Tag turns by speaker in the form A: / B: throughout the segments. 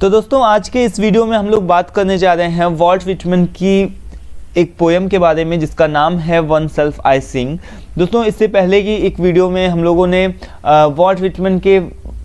A: तो दोस्तों आज के इस वीडियो में हम लोग बात करने जा रहे हैं वॉल्ट व्हिटमैन की एक पोएम के बारे में जिसका नाम है वन सेल्फ आई सिंग। दोस्तों इससे पहले की एक वीडियो में हम लोगों ने वॉल्ट व्हिटमैन के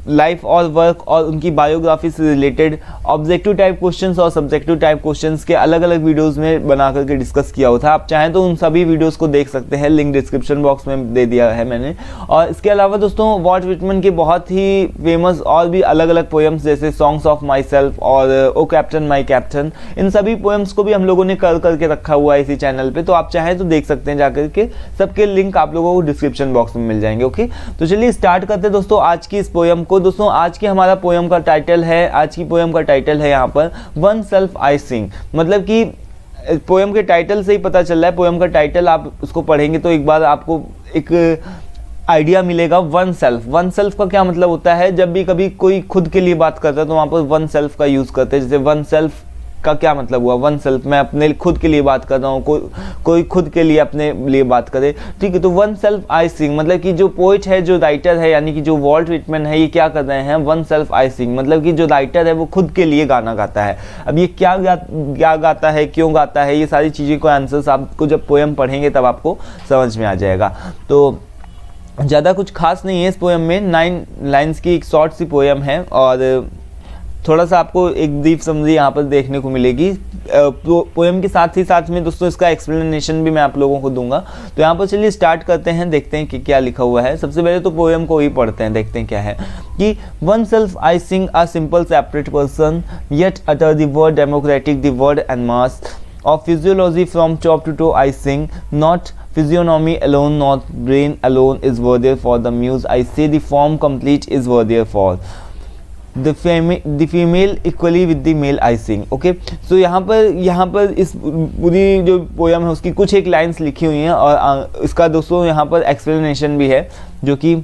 A: लाइफ और वर्क और उनकी बायोग्राफी से रिलेटेड ऑब्जेक्टिव टाइप क्वेश्चंस और सब्जेक्टिव टाइप क्वेश्चंस के अलग अलग वीडियोस में बना करके डिस्कस किया हुआ था। आप चाहें तो उन सभी वीडियोस को देख सकते हैं, लिंक डिस्क्रिप्शन बॉक्स में दे दिया है मैंने। और इसके अलावा दोस्तों वॉल्ट व्हिटमैन के बहुत ही फेमस और भी अलग अलग पोएम्स जैसे सॉन्ग्स ऑफ माई सेल्फ और ओ कैप्टन माई कैप्टन, इन सभी पोएम्स को भी हम लोगों ने कर करके रखा हुआ है इसी चैनल पर, तो आप चाहें तो देख सकते हैं जाकर के। सबके लिंक आप लोगों को डिस्क्रिप्शन बॉक्स में मिल जाएंगे। ओके, तो चलिए स्टार्ट करते हैं दोस्तों आज की इस पोएम को। दोस्तों आज की हमारा पोएम का टाइटल है, आज की पोएम का टाइटल है यहाँ पर वन सेल्फ आई सिंग। मतलब कि पोएम के टाइटल से ही पता चल रहा है, पोएम का टाइटल आप उसको पढ़ेंगे तो एक बार आपको एक आइडिया मिलेगा। वन सेल्फ का क्या मतलब होता है? जब भी कभी कोई खुद के लिए बात करता है तो वहाँ पर वन सेल्फ का यूज़ करते हैं। जैसे वन सेल्फ का क्या मतलब हुआ? वन सेल्फ, मैं अपने खुद के लिए बात कर रहा हूँ, कोई खुद के लिए अपने लिए बात करे, ठीक है। तो वन सेल्फ आई सिंग मतलब कि जो पोइट है, जो राइटर है, यानी कि जो वॉल्ट व्हिटमैन है, ये क्या कर रहे हैं? वन सेल्फ आई सिंग मतलब कि जो राइटर है वो खुद के लिए गाना गाता है। अब ये क्या गाता है, क्यों गाता है, ये सारी चीज़ें को आंसर्स आपको जब पोएम पढ़ेंगे तब आपको समझ में आ जाएगा। तो ज़्यादा कुछ खास नहीं है इस पोएम में, 9 लाइन्स की एक शॉर्ट सी पोएम है और थोड़ा सा आपको एक डीप समझी यहाँ पर देखने को मिलेगी। पोएम के साथ ही साथ में दोस्तों इसका एक्सप्लेनेशन भी मैं आप लोगों को दूंगा। तो यहाँ पर चलिए स्टार्ट करते हैं, देखते हैं कि क्या लिखा हुआ है। सबसे पहले तो पोएम को ही पढ़ते हैं, देखते हैं क्या है। कि one self I sing a simple separate person yet utter the word democratic the word en masse of physiology from top to toe I sing, not physiognomy alone, not brain alone is worthier for the muse I say, the form complete is worthier for the female equally with the male I sing। Okay, so यहाँ पर इस पूरी जो poem है उसकी कुछ एक lines लिखी हुई हैं और इसका दोस्तों यहाँ पर एक्सप्लेनेशन भी है, जो कि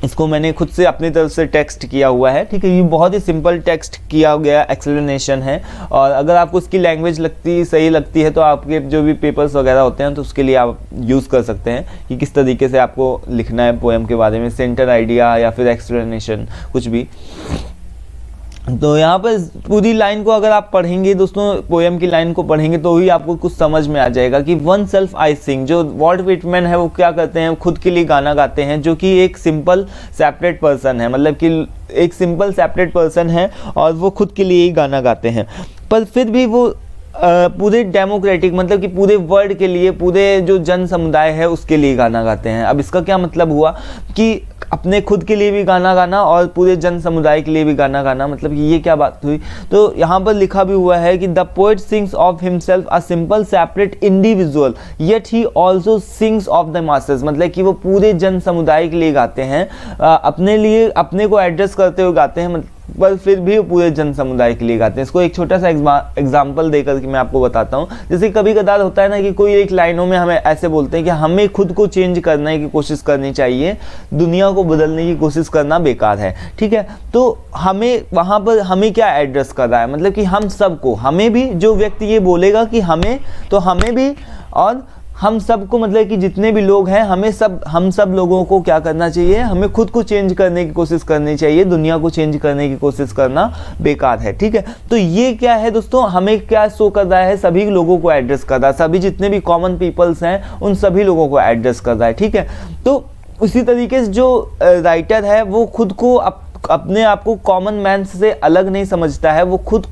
A: इसको मैंने खुद से अपनी तरफ से टेक्स्ट किया हुआ है, ठीक है। ये बहुत ही सिंपल टेक्स्ट किया गया एक्सप्लेनेशन है और अगर आपको इसकी लैंग्वेज सही लगती है तो आपके जो भी पेपर्स वगैरह होते हैं तो उसके लिए आप यूज़ कर सकते हैं कि किस तरीके से आपको लिखना है पोएम के बारे में, सेंटर आइडिया या फिर एक्सप्लेनेशन कुछ भी। तो यहाँ पर पूरी लाइन को अगर आप पढ़ेंगे दोस्तों, पोएम की लाइन को पढ़ेंगे तो ही आपको कुछ समझ में आ जाएगा कि वन सेल्फ आई सिंग, जो वॉल्ट व्हिटमैन है वो क्या करते हैं? खुद के लिए गाना गाते हैं, जो कि एक सिंपल सेपरेट पर्सन है। मतलब कि एक सिंपल सेपरेट पर्सन है और वो खुद के लिए ही गाना गाते हैं, पर फिर भी वो पूरे डेमोक्रेटिक मतलब कि पूरे वर्ल्ड के लिए, पूरे जो जन समुदाय है उसके लिए गाना गाते हैं। अब इसका क्या मतलब हुआ कि अपने खुद के लिए भी गाना गाना और पूरे जन समुदाय के लिए भी गाना गाना, मतलब कि ये क्या बात हुई? तो यहाँ पर लिखा भी हुआ है कि the poet sings of himself a simple separate individual yet he also sings of the masses, मतलब कि वो पूरे जन समुदाय के लिए गाते हैं, अपने लिए, अपने को एड्रेस करते हुए गाते हैं, पर फिर भी पूरे जन समुदाय के लिए गाते हैं। इसको एक छोटा सा एग्जाम्पल देकर के मैं आपको बताता हूँ। जैसे कभी कदार होता है ना कि कोई एक लाइनों में हमें ऐसे बोलते हैं कि हमें खुद को चेंज करने की कोशिश करनी चाहिए, दुनिया को बदलने की कोशिश करना बेकार है, ठीक है। तो हमें वहाँ पर हमें क्या एड्रेस कर रहा है? मतलब कि हम सबको, हमें भी, जो व्यक्ति ये बोलेगा कि हमें, तो हमें भी और हम सबको, मतलब कि जितने भी लोग हैं हम सब लोगों को क्या करना चाहिए? हमें खुद को चेंज करने की कोशिश करनी चाहिए, दुनिया को चेंज करने की कोशिश करना बेकार है, ठीक है। तो ये क्या है दोस्तों, हमें क्या शो कर रहा है? सभी लोगों को एड्रेस कर रहा है, सभी जितने भी कॉमन पीपल्स हैं उन सभी लोगों को एड्रेस कर रहा है, ठीक है। तो उसी तरीके से जो राइटर है वो खुद को अपने आप को कॉमन मैन से अलग नहीं समझता है, वो खुद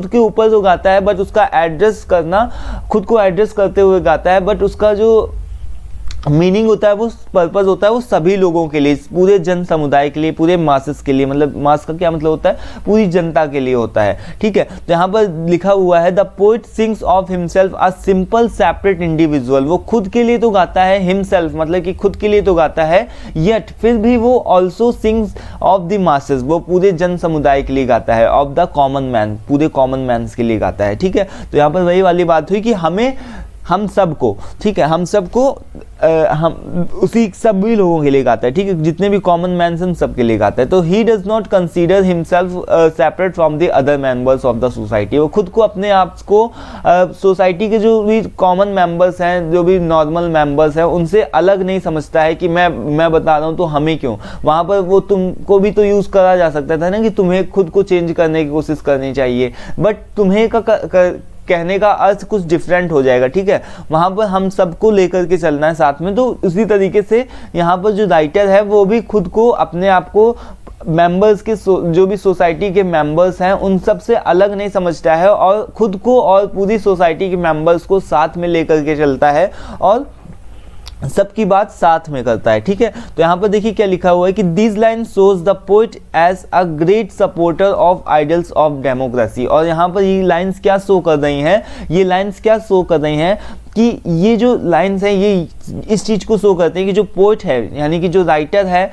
A: के ऊपर जो गाता है, बट उसका एड्रेस करना, खुद को एड्रेस करते हुए गाता है, बट उसका जो मीनिंग होता है, वो पर्पस होता है, वो सभी लोगों के लिए, पूरे जन समुदाय के लिए, पूरे मासेस के लिए। मतलब मास का क्या मतलब होता है? पूरी जनता के लिए होता है, ठीक है। तो यहाँ पर लिखा हुआ है the poet sings of himself a simple separate individual, वो खुद के लिए तो गाता है, हिमसेल्फ मतलब कि खुद के लिए तो गाता है, येट फिर भी वो also sings of the masses, वो पूरे जन समुदाय के लिए गाता है, ऑफ द कॉमन मैन, पूरे कॉमन मैन के लिए गाता है, ठीक है। तो यहाँ पर वही वाली बात हुई कि हम सबको, ठीक है, हम सबको हम उसी सभी लोगों के लिए गाता है, ठीक है, जितने भी कॉमन मैन हैं सबके लिए गाता है। तो he does not consider himself separate from the other members of the society. वो खुद को अपने आप को सोसाइटी के जो भी कॉमन मेंबर्स हैं, जो भी नॉर्मल मेंबर्स हैं, उनसे अलग नहीं समझता है कि मैं बता रहा हूँ तो हमें क्यों। वहाँ पर वो तुमको भी तो यूज़ करा जा सकता था ना कि तुम्हें खुद को चेंज करने की कोशिश करनी चाहिए, बट तुम्हें कहने का अर्थ कुछ डिफरेंट हो जाएगा, ठीक है। वहाँ पर हम सबको लेकर के चलना है साथ में। तो उसी तरीके से यहाँ पर जो राइटर है वो भी खुद को, अपने आप को मेंबर्स के जो भी सोसाइटी के मेंबर्स हैं उन सब से अलग नहीं समझता है, और खुद को और पूरी सोसाइटी के मेंबर्स को साथ में लेकर के चलता है और सबकी बात साथ में करता है, ठीक है। तो यहाँ पर देखिए क्या लिखा हुआ है कि this line shows the poet as a great supporter of ideals of democracy. और यहाँ पर ये लाइंस क्या शो कर रही हैं, ये लाइंस क्या शो कर रही हैं कि ये जो लाइंस हैं ये इस चीज़ को शो करते हैं कि जो पोएट है, यानी कि जो राइटर है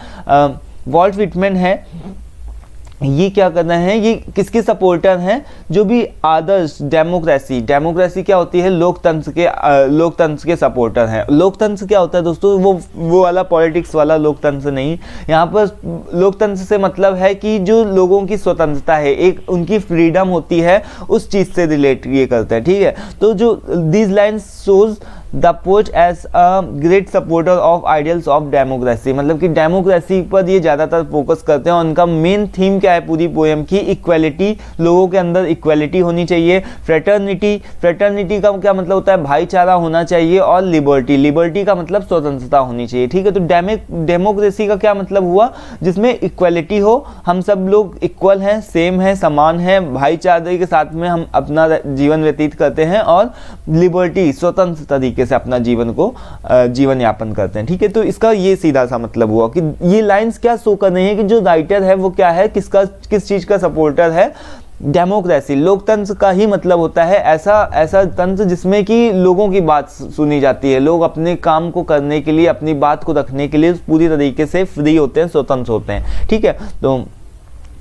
A: वॉल्ट व्हिटमैन है, ये क्या कर रहे हैं, ये किसके सपोर्टर हैं, जो भी आदर्श डेमोक्रेसी क्या होती है, लोकतंत्र के सपोर्टर हैं। लोकतंत्र क्या होता है दोस्तों, वो वाला पॉलिटिक्स वाला लोकतंत्र नहीं। यहाँ पर लोकतंत्र से मतलब है कि जो लोगों की स्वतंत्रता है, एक उनकी फ्रीडम होती है, उस चीज़ से रिलेट ये करते हैं, ठीक है। तो जो this lines shows the poet as a great supporter of ideals of democracy, मतलब कि डेमोक्रेसी पर ये ज़्यादातर फोकस करते हैं। और उनका मेन थीम क्या है पूरी पोएम की, इक्वलिटी, लोगों के अंदर इक्वलिटी होनी चाहिए, फ्रेटर्निटी का क्या मतलब होता है, भाईचारा होना चाहिए, और लिबर्टी का मतलब स्वतंत्रता होनी चाहिए, ठीक है। तो डेमोक्रेसी का क्या मतलब हुआ, जिसमें इक्वलिटी हो, हम सब लोग इक्वल हैं, सेम हैं, समान हैं, भाईचारे के साथ में हम अपना जीवन व्यतीत करते हैं, और लिबर्टी, स्वतंत्र तरीके से अपना जीवन यापन करते हैं, ठीक है। तो इसका ये सीधा सा मतलब हुआ कि ये लाइंस क्या शो कर रही है कि जो राइटर है वो क्या है, किस चीज का सपोर्टर है, डेमोक्रेसी, लोकतंत्र का ही मतलब होता है ऐसा तंत्र जिसमें कि लोगों की बात सुनी जाती है, लोग अपने काम को करने के लिए, अपनी बात को रखने के लिए पूरी तरीके से फ्री होते हैं, स्वतंत्र होते हैं, ठीक है। तो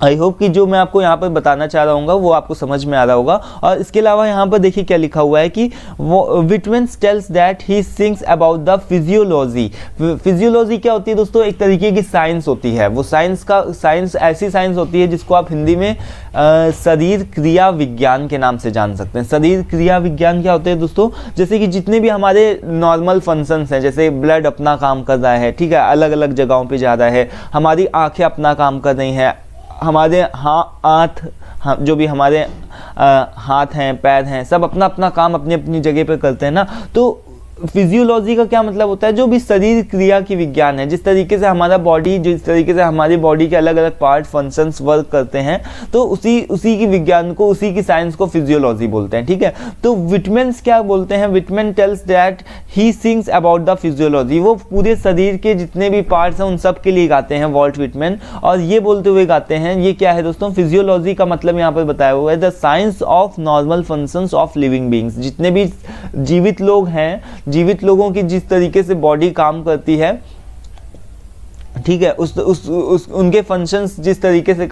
A: आई होप कि जो मैं आपको यहाँ पर बताना चाह रहा हूँ वो आपको समझ में आ रहा होगा। और इसके अलावा यहाँ पर देखिए क्या लिखा हुआ है कि Whitman tells that he thinks about the physiology. Physiology क्या होती है दोस्तों, एक तरीके की साइंस होती है। वो साइंस ऐसी साइंस होती है जिसको आप हिंदी में शरीर क्रिया विज्ञान के नाम से जान सकते हैं। शरीर क्रिया विज्ञान क्या होते हैं दोस्तों, जैसे कि जितने भी हमारे नॉर्मल फंक्शंस हैं, जैसे ब्लड अपना काम कर रहा है, ठीक है, अलग अलग जगहों पे जा रहा है, हमारी आंखें अपना काम कर रही हैं, हमारे जो भी हमारे हाथ हैं, पैर हैं, सब अपना अपना काम अपनी अपनी जगह पे करते हैं ना। तो फिजियोलॉजी का क्या मतलब होता है, जो भी शरीर क्रिया की विज्ञान है, जिस तरीके से हमारा बॉडी, जिस तरीके से हमारी बॉडी के अलग अलग पार्ट फंक्शंस वर्क करते हैं, तो उसी की विज्ञान को, उसी की साइंस को फिजियोलॉजी बोलते हैं, ठीक है। तो व्हिटमैन क्या बोलते हैं, Whitman tells that he sings about the physiology. वो पूरे शरीर के जितने भी पार्ट्स हैं उन सब के लिए गाते हैं वॉल्ट व्हिटमैन, और ये बोलते हुए गाते हैं, ये क्या है दोस्तों, फिजियोलॉजी का मतलब यहाँ पर बताया हुआ है the science of normal functions of living beings. जितने भी जीवित लोग हैं, जीवित लोगों की जिस तरीके से बॉडी काम करती है, ठीक है, उनके फंक्शंस जिस तरीके से,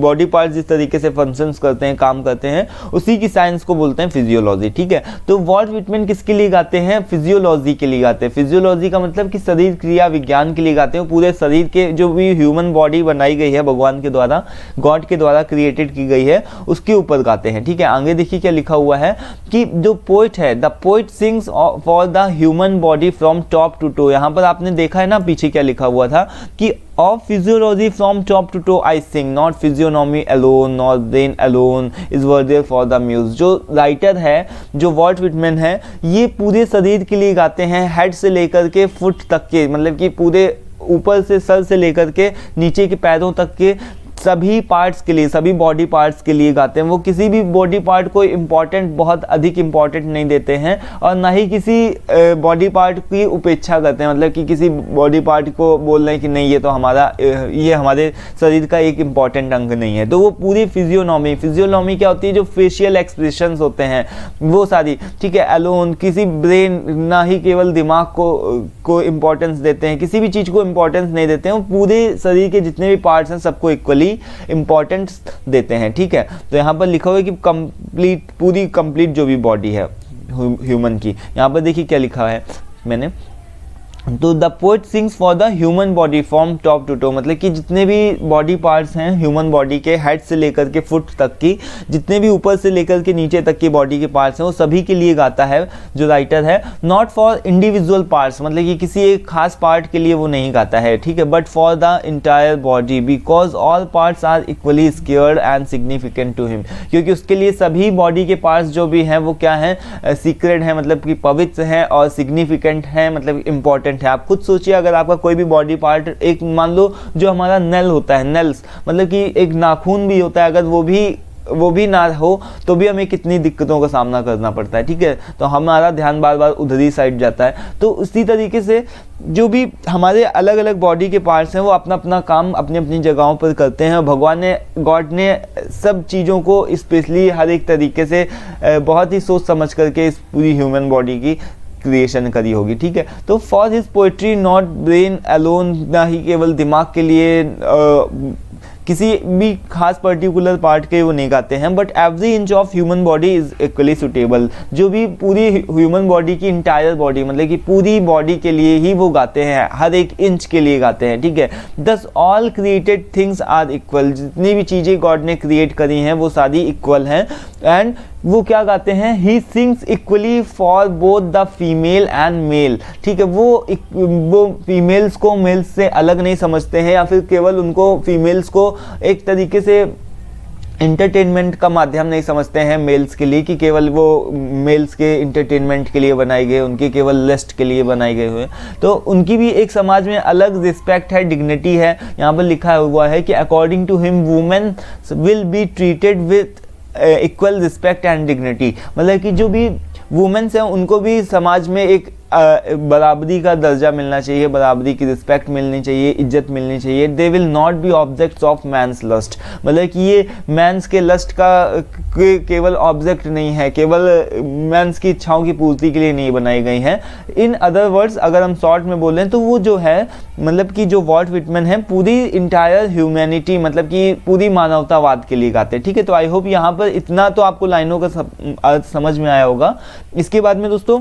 A: बॉडी पार्ट जिस तरीके से फंक्शंस करते हैं, काम करते हैं, उसी की साइंस को बोलते हैं फिजियोलॉजी, ठीक है। तो वॉल्ट व्हिटमैन किसके लिए गाते हैं, फिजियोलॉजी के लिए गाते हैं। फिजियोलॉजी का मतलब कि शरीर क्रिया विज्ञान के लिए गाते हैं। पूरे शरीर के जो भी ह्यूमन बॉडी बनाई गई है भगवान के द्वारा, गॉड के द्वारा क्रिएटेड की गई है, उसके ऊपर गाते हैं, ठीक है। आगे देखिए क्या लिखा हुआ है कि जो पोएट है, the poet sings for the human body from top to toe. यहाँ पर आपने देखा है ना पीछे क्या लिखा हुआ था कि of physiology from top to toe I sing, not physiognomy alone nor brain alone is worthy for the muse। जो राइटर है, जो वॉल्ट व्हिटमैन है, ये पूरे शरीर के लिए गाते हैं, हेड से लेकर के फुट तक के, मतलब कि पूरे ऊपर से सर से लेकर के नीचे के पैरों तक के सभी पार्ट्स के लिए, सभी बॉडी पार्ट्स के लिए गाते हैं। वो किसी भी बॉडी पार्ट को इम्पॉर्टेंट, बहुत अधिक इम्पॉर्टेंट नहीं देते हैं, और ना ही किसी बॉडी पार्ट की उपेक्षा करते हैं, मतलब कि किसी बॉडी पार्ट को बोल रहे हैं कि नहीं ये तो ये हमारे शरीर का एक इम्पॉर्टेंट अंग नहीं है। तो वो पूरी फिजियोनॉमी क्या होती है, जो फेशियल एक्सप्रेशंस होते हैं वो सारी, ठीक है, अलोन, किसी ब्रेन, ना ही केवल दिमाग को इम्पोर्टेंस देते हैं, किसी भी चीज़ को इम्पोर्टेंस नहीं देते हैं। वो पूरे शरीर के जितने भी पार्ट्स हैं सबको इक्वली इंपॉर्टेंस देते हैं, ठीक है। तो यहाँ पर लिखा हुआ है कि पूरी कंप्लीट जो भी बॉडी है, ह्यूमन की। यहाँ पर देखिए क्या लिखा है मैंने, तो the poet sings for the human body from top to toe, मतलब कि जितने भी बॉडी पार्ट्स हैं ह्यूमन बॉडी के, हेड से लेकर के फुट तक की, जितने भी ऊपर से लेकर के नीचे तक की बॉडी के पार्ट्स हैं वो सभी के लिए गाता है जो राइटर है। नॉट फॉर इंडिविजुअल पार्ट्स, मतलब कि किसी एक खास पार्ट के लिए वो नहीं गाता है, ठीक है, but for the entire body because all parts are equally scared and significant to him, क्योंकि उसके लिए सभी बॉडी के पार्ट्स जो भी हैं वो क्या हैं, सीक्रेट हैं, मतलब कि पवित्र हैं, और सिग्निफिकेंट हैं, मतलब इंपॉर्टेंट है। आप खुद सोचिए अगर आपका कोई भी बॉडी पार्ट, एक मान लो जो हमारा नेल होता है, नेल्स मतलब कि एक नाखून भी होता है, अगर वो भी ना हो तो भी हमें कितनी दिक्कतों का सामना करना पड़ता है, ठीक है, तो हमारा ध्यान बार बार उधर ही साइड जाता है। तो उसी तरीके से जो भी हमारे अलग अलग बॉडी के पार्ट्स हैं वो अपना अपना काम अपनी अपनी जगहों पर करते हैं। भगवान ने, गॉड ने सब चीज़ों को स्पेशली हर एक तरीके से बहुत ही सोच समझ करके इस पूरी ह्यूमन बॉडी की क्रिएशन करी होगी, ठीक है। तो for his poetry not brain alone, ना ही केवल दिमाग के लिए किसी भी खास पर्टिकुलर पार्ट के वो नहीं गाते हैं, but every inch of human body is equally suitable, जो भी पूरी ह्यूमन बॉडी की इंटायर बॉडी, मतलब कि पूरी बॉडी के लिए ही वो गाते हैं, हर एक इंच के लिए गाते हैं, ठीक है। Thus all created things are equal, जितनी भी चीज़ें गॉड ने क्रिएट करी हैं वो सारी इक्वल हैं। एंड वो क्या गाते हैं, he sings equally for both the female and male, ठीक है, वो फीमेल्स को मेल्स से अलग नहीं समझते हैं, या फिर केवल उनको फीमेल्स को एक तरीके से इंटरटेनमेंट का माध्यम नहीं समझते हैं मेल्स के लिए, कि केवल वो मेल्स के इंटरटेनमेंट के लिए बनाए गए, उनके केवल लिस्ट के लिए बनाए गए हुए, तो उनकी भी एक समाज में अलग रिस्पेक्ट है, डिग्निटी है। यहाँ पर लिखा हुआ है कि according to him women will be treated with equal respect and dignity, मतलब कि जो भी वुमेन्स हैं उनको भी समाज में एक बराबरी का दर्जा मिलना चाहिए, बराबरी की रिस्पेक्ट मिलनी चाहिए, इज्जत मिलनी चाहिए। They will not be objects of man's lust, मतलब कि ये मैंस के लस्ट का केवल ऑब्जेक्ट नहीं है, केवल मैंस की इच्छाओं की पूर्ति के लिए नहीं बनाई गई हैं। इन अदर वर्ड्स अगर हम शॉर्ट में बोलें तो वो जो है, मतलब कि जो वॉल्ट व्हिटमैन है पूरी इंटायर ह्यूमैनिटी, मतलब कि पूरी मानवतावाद के लिए गाते हैं, ठीक है। तो आई होप यहाँ पर इतना तो आपको लाइनों का अर्थ समझ में आया होगा। इसके बाद में दोस्तों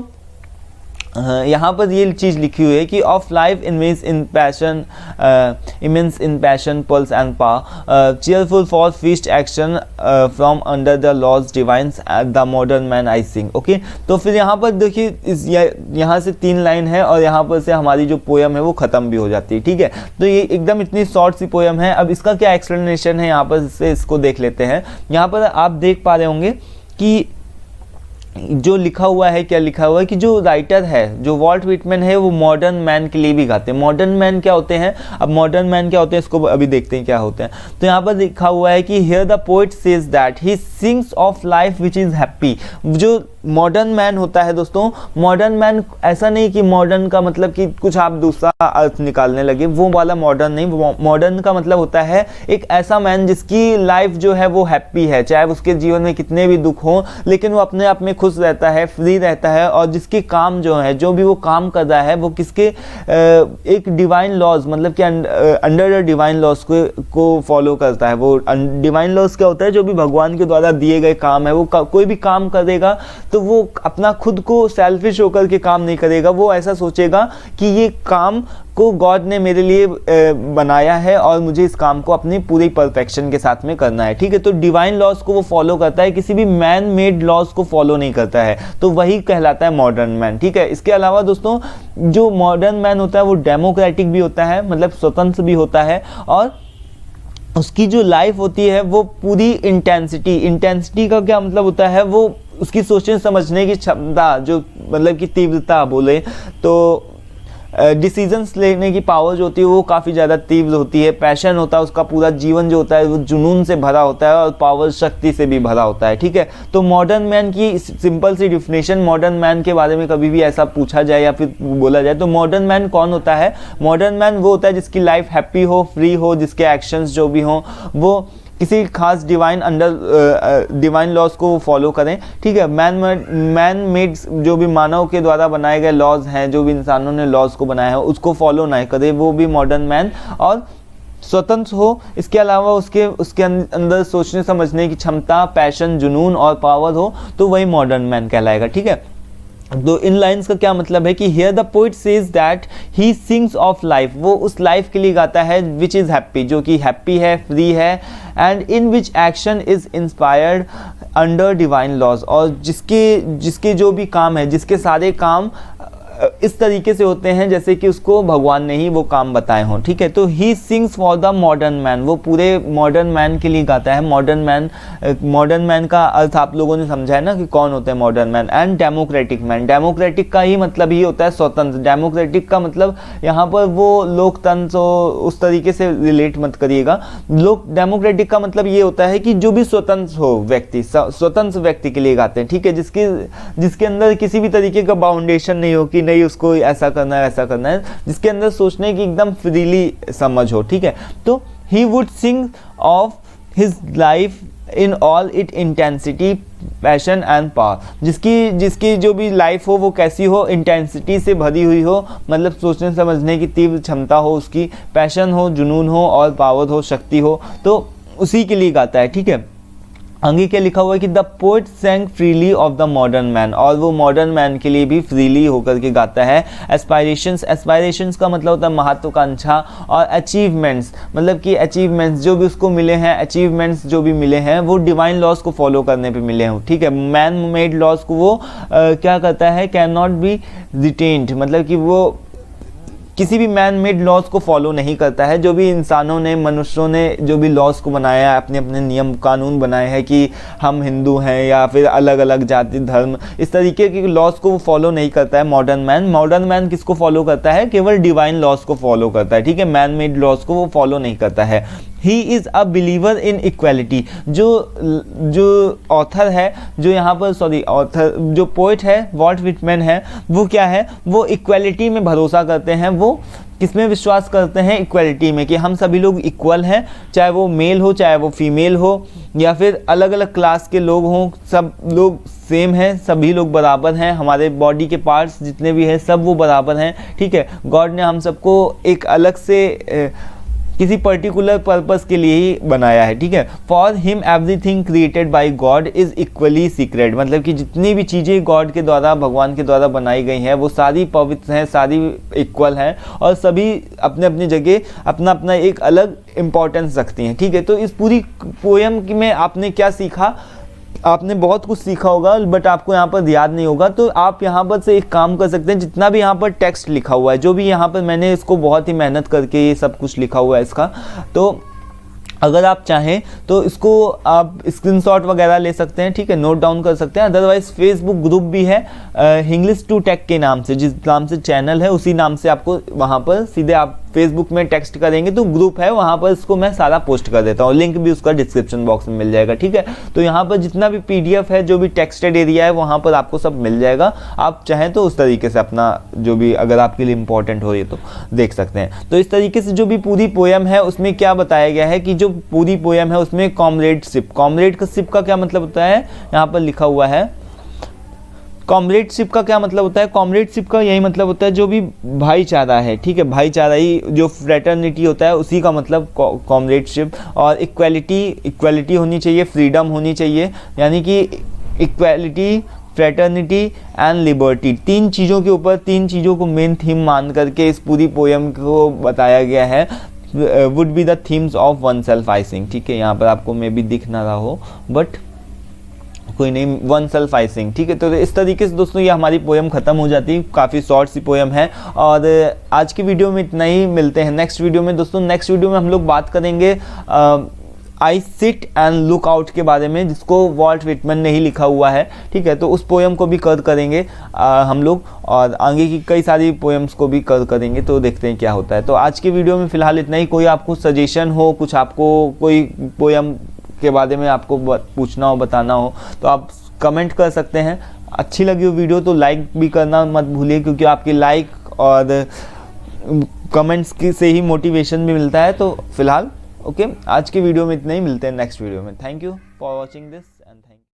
A: यहाँ पर ये चीज़ लिखी हुई है कि of life immense in passion, immense in passion pulse and power, cheerful for freest action from under the laws divines the modern man I sing. Okay, तो फिर यहाँ पर देखिए यहाँ से 3 लाइन है और यहाँ पर से हमारी जो पोयम है वो ख़त्म भी हो जाती है, ठीक है। तो ये एकदम इतनी शॉर्ट सी पोयम है। अब इसका क्या एक्सप्लेनेशन है यहाँ पर से इसको देख लेते हैं। यहाँ पर आप देख पा रहे होंगे कि जो लिखा हुआ है, क्या लिखा हुआ है कि जो राइटर है, जो वॉल्ट व्हिटमैन है, वो मॉडर्न मैन के लिए भी गाते हैं। मॉडर्न मैन क्या होते हैं, अब मॉडर्न मैन क्या होते हैं इसको अभी देखते हैं क्या होते हैं। तो यहाँ पर लिखा हुआ है कि here the poet says that he sings of life which is happy. जो मॉडर्न मैन होता है दोस्तों, मॉडर्न मैन ऐसा नहीं कि मॉडर्न का मतलब कि कुछ आप दूसरा अर्थ निकालने लगे, वो वाला मॉडर्न नहीं। मॉडर्न का मतलब होता है एक ऐसा मैन जिसकी लाइफ जो है वो हैप्पी है, चाहे उसके जीवन में कितने भी दुख हों, लेकिन वो अपने आप में खुश रहता है, फ्री रहता है, और जिसके काम जो है, जो भी वो काम कर रहा है वो किसके एक डिवाइन लॉज, मतलब कि अंडर द डिवाइन लॉज को फॉलो करता है। वो डिवाइन लॉज क्या होता है, जो भी भगवान के द्वारा दिए गए काम है, वो कोई भी काम करेगा तो वो अपना खुद को सेल्फिश होकर के काम नहीं करेगा, वो ऐसा सोचेगा कि ये काम को गॉड ने मेरे लिए बनाया है और मुझे इस काम को अपनी पूरी परफेक्शन के साथ में करना है, ठीक है। तो डिवाइन लॉज को वो फॉलो करता है, किसी भी मैन मेड लॉज को फॉलो नहीं करता है, तो वही कहलाता है मॉडर्न मैन, ठीक है। इसके अलावा दोस्तों जो मॉडर्न मैन होता है वो डेमोक्रेटिक भी होता है, मतलब स्वतंत्र भी होता है, और उसकी जो लाइफ होती है वो पूरी इंटेंसिटी का क्या मतलब होता है, वो उसकी सोचने समझने की क्षमता, जो मतलब कि तीव्रता बोले तो डिसीजंस लेने की पावर जो होती है वो काफ़ी ज़्यादा तीव्र होती है। पैशन होता है उसका, पूरा जीवन जो होता है वो जुनून से भरा होता है और पावर शक्ति से भी भरा होता है, ठीक है। तो मॉडर्न मैन की सिंपल सी डिफिनेशन, मॉडर्न मैन के बारे में कभी भी ऐसा पूछा जाए या फिर बोला जाए तो मॉडर्न मैन कौन होता है, मॉडर्न मैन वो होता है जिसकी लाइफ हैप्पी हो, फ्री हो, जिसके एक्शंस जो भी हों वो किसी खास डिवाइन लॉज को फॉलो करें, ठीक है। मैन मेड जो भी मानव के द्वारा बनाए गए लॉज हैं, जो भी इंसानों ने लॉज को बनाया है उसको फॉलो ना करे, वो भी मॉडर्न मैन, और स्वतंत्र हो। इसके अलावा उसके अंदर सोचने समझने की क्षमता, पैशन, जुनून और पावर हो, तो वही मॉडर्न मैन कहलाएगा, ठीक है। तो इन लाइंस का क्या मतलब है कि here the poet says that he sings of life, वो उस लाइफ के लिए गाता है विच इज़ हैप्पी, जो कि हैप्पी है, फ्री है, and in which action is inspired under divine laws, और जिसके जो भी काम है, जिसके सारे काम इस तरीके से होते हैं जैसे कि उसको भगवान ने ही वो काम बताए हों, ठीक है। तो he sings for the modern man, वो पूरे मॉडर्न मैन के लिए गाता है। मॉडर्न मैन का अर्थ आप लोगों ने समझा है ना कि कौन होता है modern man. And democratic man, democratic का ही मतलब ही होता है स्वतंत्र। डेमोक्रेटिक का मतलब यहाँ पर वो लोकतंत्र उस तरीके से रिलेट मत करिएगा। डेमोक्रेटिक का मतलब ये होता है कि जो भी स्वतंत्र हो व्यक्ति, स्वतंत्र व्यक्ति के लिए गाते हैं, ठीक है, जिसके अंदर किसी भी तरीके का बाउंडेशन नहीं हो कि नहीं उसको ऐसा करना है वैसा करना है, जिसके अंदर सोचने की एकदम फ्रीली समझ हो, ठीक है। तो he would Singh of his life in all it intensity, passion and power, जिसकी जो भी लाइफ हो वो कैसी हो, इंटेंसिटी से भरी हुई हो, मतलब सोचने समझने की तीव्र क्षमता हो उसकी, पैशन हो, जुनून हो, और पावर हो, शक्ति हो, तो उसी के लिए गाता है, ठीक है। आगे क्या लिखा हुआ है कि the poet सैंग freely of the modern man, और वो मॉडर्न मैन के लिए भी फ्रीली होकर के गाता है। एस्पायरेशंस का मतलब होता है महत्वाकांक्षा, और अचीवमेंट्स मतलब कि अचीवमेंट्स जो भी उसको मिले हैं, अचीवमेंट्स जो भी मिले हैं वो डिवाइन लॉज को फॉलो करने पे मिले हैं, ठीक है। मैन मेड लॉज को वो क्या करता है, कैन नॉट बी रिटेन्ड, मतलब कि वो किसी भी मैन मेड लॉज को फॉलो नहीं करता है। जो भी इंसानों ने, मनुष्यों ने जो भी लॉज को बनाया है, अपने अपने नियम कानून बनाए हैं कि हम हिंदू हैं या फिर अलग अलग जाति धर्म, इस तरीके के लॉज को वो फॉलो नहीं करता है मॉडर्न मैन किसको फॉलो करता है, केवल डिवाइन लॉज को फॉलो करता है, ठीक है। मैन मेड लॉज को वो फॉलो नहीं करता है। He is a believer in equality, जो ऑथर है, जो यहाँ पर ऑथर जो पोइट है वॉल्ट विटमैन है, वो क्या है, वो इक्वालिटी में भरोसा करते हैं। वो किसमें विश्वास करते हैं, इक्वालिटी में, कि हम सभी लोग इक्वल हैं, चाहे वो मेल हो चाहे वो फीमेल हो, या फिर अलग अलग क्लास के लोग हों, सब लोग सेम हैं, सभी लोग बराबर हैं, हमारे बॉडी के पार्ट्स जितने भी हैं सब वो बराबर हैं, ठीक है। गॉड ने हम सबको एक अलग से किसी पर्टिकुलर पर्पस के लिए ही बनाया है, ठीक है। For him everything created by God is equally secret, मतलब कि जितनी भी चीज़ें गॉड के द्वारा, भगवान के द्वारा बनाई गई हैं वो सारी पवित्र हैं, सारी इक्वल हैं, और सभी अपने अपनी जगह अपना अपना एक अलग इम्पोर्टेंस रखती हैं, ठीक है। तो इस पूरी पोएम में आपने क्या सीखा, आपने बहुत कुछ सीखा होगा, बट आपको यहाँ पर याद नहीं होगा। तो आप यहाँ पर से एक काम कर सकते हैं, जितना भी यहाँ पर टेक्स्ट लिखा हुआ है, जो भी यहाँ पर मैंने इसको बहुत ही मेहनत करके ये सब कुछ लिखा हुआ है इसका, तो अगर आप चाहें तो इसको आप स्क्रीनशॉट वगैरह ले सकते हैं, ठीक है, नोट डाउन कर सकते हैं। अदरवाइज फेसबुक ग्रुप भी है इंग्लिश टू टेक के नाम से, जिस नाम से चैनल है उसी नाम से आपको वहाँ पर सीधे आप फेसबुक में टेक्स्ट करेंगे तो ग्रुप है, वहाँ पर इसको मैं सारा पोस्ट कर देता हूँ, लिंक भी उसका डिस्क्रिप्शन बॉक्स में मिल जाएगा, ठीक है। तो यहाँ पर जितना भी PDF है, जो भी टेक्स्टेड एरिया है, वहाँ पर आपको सब मिल जाएगा। आप चाहें तो उस तरीके से अपना जो भी अगर आपके लिए इंपॉर्टेंट हो ये तो देख सकते हैं। तो इस तरीके से जो भी पूरी पोएम है उसमें क्या बताया गया है कि जो पूरी पोएम है उसमें कॉमरेडशिप का क्या मतलब होता है, यहाँ पर लिखा हुआ है। कॉमरेडशिप का क्या मतलब होता है, कॉमरेडशिप का यही मतलब होता है जो भी भाईचारा है, ठीक है, भाईचारा ही जो फ्रेटर्निटी होता है उसी का मतलब कॉमरेडशिप। और इक्वालिटी होनी चाहिए, फ्रीडम होनी चाहिए, यानी कि इक्वालिटी, फ्रेटर्निटी एंड लिबर्टी, तीन चीज़ों के ऊपर, तीन चीज़ों को मेन थीम मान करके इस पूरी पोएम को बताया गया है। Would be the themes of one self I sing, ठीक है। यहाँ पर आपको मे भी दिख ना रहा हो बट कोई नहीं, वन सेल्फ आई सिंग, ठीक है। तो इस तरीके से दोस्तों ये हमारी पोएम ख़त्म हो जाती है, काफ़ी शॉर्ट सी पोएम है। और आज की वीडियो में इतना ही, मिलते हैं नेक्स्ट वीडियो में। दोस्तों नेक्स्ट वीडियो में हम लोग बात करेंगे I sit and look out के बारे में, जिसको वॉल्ट विटमैन ने ही लिखा हुआ है, ठीक है। तो उस पोएम को भी कवर करेंगे हम लोग, और आगे की कई सारी पोएम्स को भी कवर करेंगे, तो देखते हैं क्या होता है। तो आज की वीडियो में फ़िलहाल इतना ही। कोई आपको सजेशन हो, कुछ आपको कोई पोएम के बारे में आपको पूछना हो, बताना हो, तो आप कमेंट कर सकते हैं। अच्छी लगी हो वीडियो तो लाइक भी करना मत भूलिए, क्योंकि आपके लाइक और कमेंट्स से ही मोटिवेशन भी मिलता है। तो फिलहाल ओके, आज की वीडियो में इतना ही, मिलते हैं नेक्स्ट वीडियो में। Thank you for watching this.